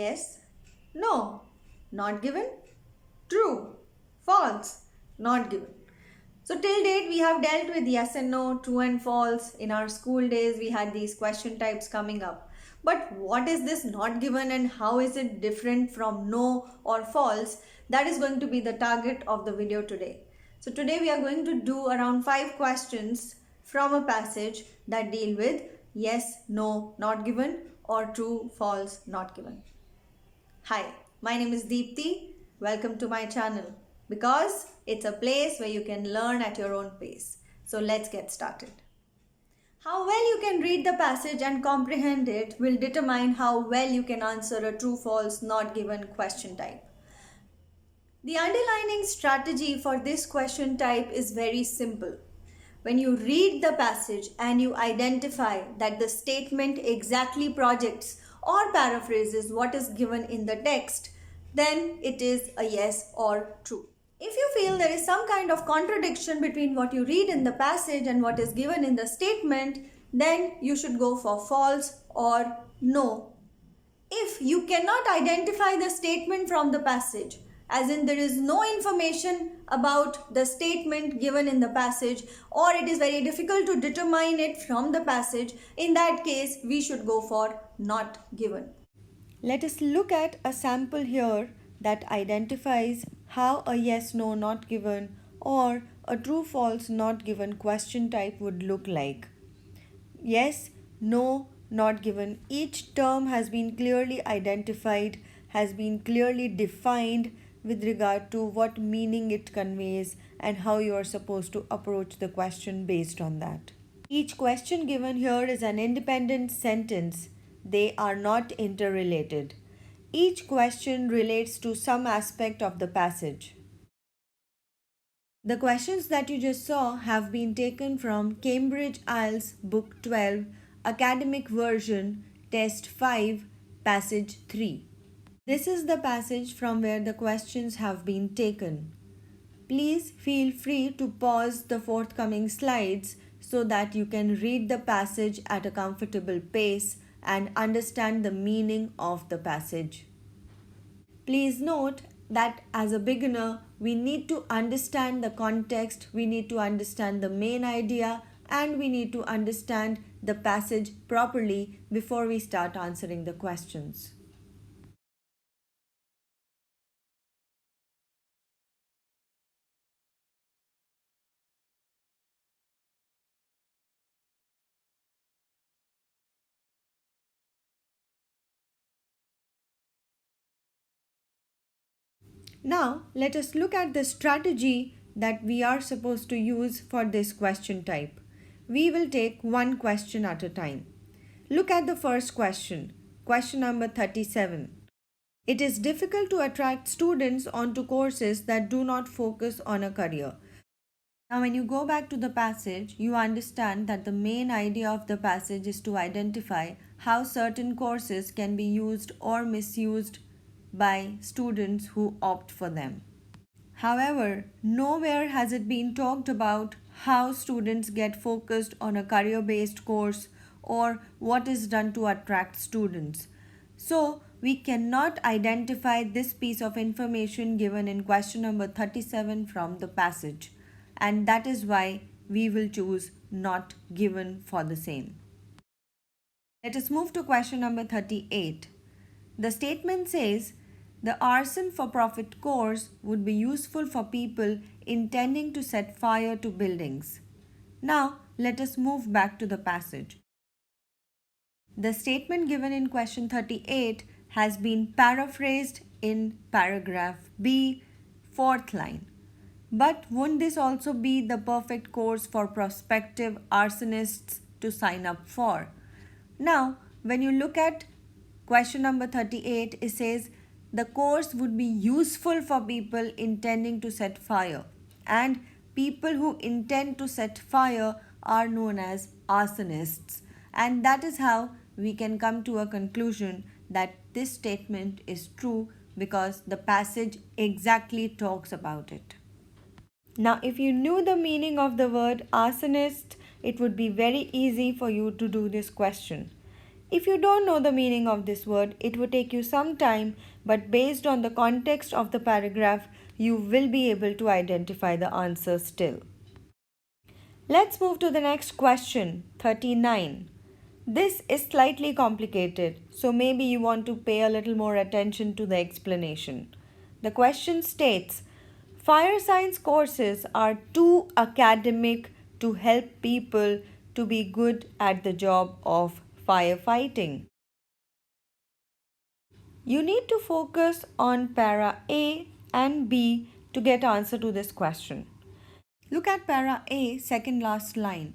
Yes, no, not given, true, false, not given. So till date we have dealt with yes and no, true and false. In our school days we had these question types coming up. But what is this not given and how is it different from no or false? That is going to be the target of the video today. So today we are going to do around 5 questions from a passage that deal with yes, no, not given or true, false, not given. Hi, my name is Deepti. Welcome to my channel because it's a place where you can learn at your own pace. So let's get started. How well you can read the passage and comprehend it will determine how well you can answer a true, false, not given question type. The underlining strategy for this question type is very simple. When you read the passage and you identify that the statement exactly projects or paraphrases what is given in the text, then it is a yes or true. If you feel there is some kind of contradiction between what you read in the passage and what is given in the statement, then you should go for false or no. If you cannot identify the statement from the passage, as in there is no information about the statement given in the passage, or it is very difficult to determine it from the passage, in that case we should go for not given. Let us look at a sample here that identifies how a yes no not given or a true false not given question type would look like. Yes, no, not given. Each term has been clearly identified, has been clearly defined with regard to what meaning it conveys and how you are supposed to approach the question based on that. Each question given here is an independent sentence. They are not interrelated. Each question relates to some aspect of the passage. The questions that you just saw have been taken from Cambridge IELTS Book 12, Academic Version, Test 5, Passage 3. This is the passage from where the questions have been taken. Please feel free to pause the forthcoming slides so that you can read the passage at a comfortable pace and understand the meaning of the passage. Please note that as a beginner, we need to understand the context, we need to understand the main idea, and we need to understand the passage properly before we start answering the questions. Now, let us look at the strategy that we are supposed to use for this question type. We will take one question at a time. Look at the first question, question number 37. It is difficult to attract students onto courses that do not focus on a career. Now, when you go back to the passage, you understand that the main idea of the passage is to identify how certain courses can be used or misused by students who opt for them. However, nowhere has it been talked about how students get focused on a career-based course or what is done to attract students. So, we cannot identify this piece of information given in question number 37 from the passage, and that is why we will choose not given for the same. Let us move to question number 38. The statement says, the arson for profit course would be useful for people intending to set fire to buildings. Now, let us move back to the passage. The statement given in question 38 has been paraphrased in paragraph B, fourth line. But won't this also be the perfect course for prospective arsonists to sign up for? Now, when you look at question number 38, it says the course would be useful for people intending to set fire, and people who intend to set fire are known as arsonists, and that is how we can come to a conclusion that this statement is true because the passage exactly talks about it. Now, if you knew the meaning of the word arsonist, it would be very easy for you to do this question. If you don't know the meaning of this word, it would take you some time, but based on the context of the paragraph, you will be able to identify the answer still. Let's move to the next question, 39. This is slightly complicated, so maybe you want to pay a little more attention to the explanation. The question states, fire science courses are too academic to help people to be good at the job of firefighting. You need to focus on para A and B to get answer to this question. Look at para A, second last line.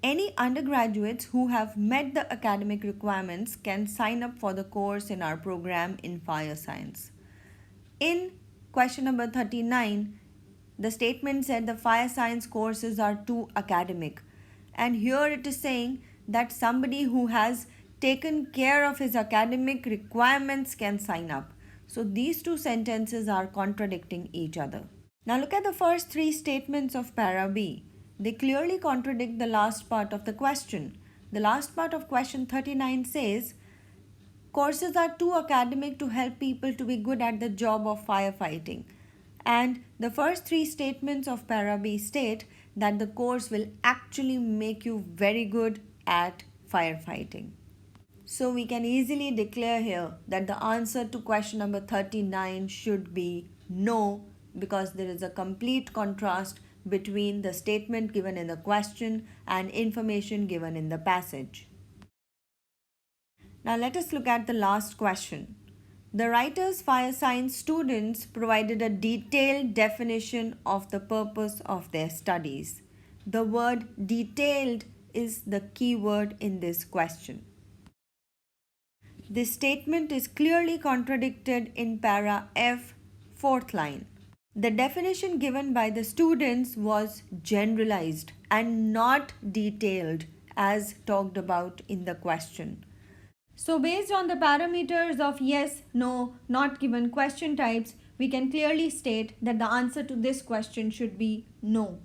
Any undergraduates who have met the academic requirements can sign up for the course in our program in fire science. In question number 39, the statement said the fire science courses are too academic. And here it is saying that somebody who has taken care of his academic requirements can sign up. So these two sentences are contradicting each other. Now look at the first three statements of para B. They clearly contradict the last part of the question. The last part of question 39 says, courses are too academic to help people to be good at the job of firefighting. And the first three statements of para B state that the course will actually make you very good at firefighting. So we can easily declare here that the answer to question number 39 should be no, because there is a complete contrast between the statement given in the question and information given in the passage. Now let us look at the last question. The writer's fire science students provided a detailed definition of the purpose of their studies. The word detailed is the key word in this question. This statement is clearly contradicted in para F, fourth line. The definition given by the students was generalized and not detailed as talked about in the question. So based on the parameters of yes, no, not given question types, we can clearly state that the answer to this question should be no.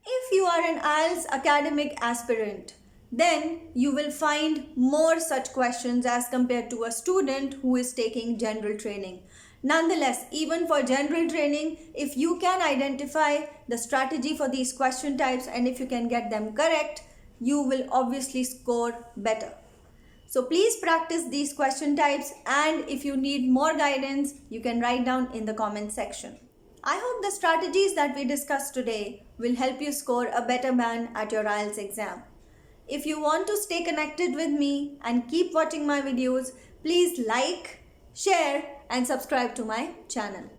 If you are an IELTS academic aspirant, then you will find more such questions as compared to a student who is taking general training. Nonetheless, even for general training, if you can identify the strategy for these question types and if you can get them correct, you will obviously score better. So please practice these question types, and if you need more guidance, you can write down in the comment section. I hope the strategies that we discussed today will help you score a better band at your IELTS exam. If you want to stay connected with me and keep watching my videos, please like, share and subscribe to my channel.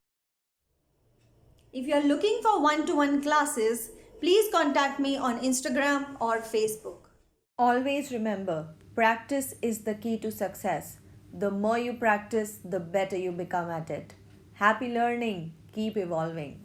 If you are looking for one-to-one classes, please contact me on Instagram or Facebook. Always remember, practice is the key to success. The more you practice, the better you become at it. Happy learning. Keep evolving.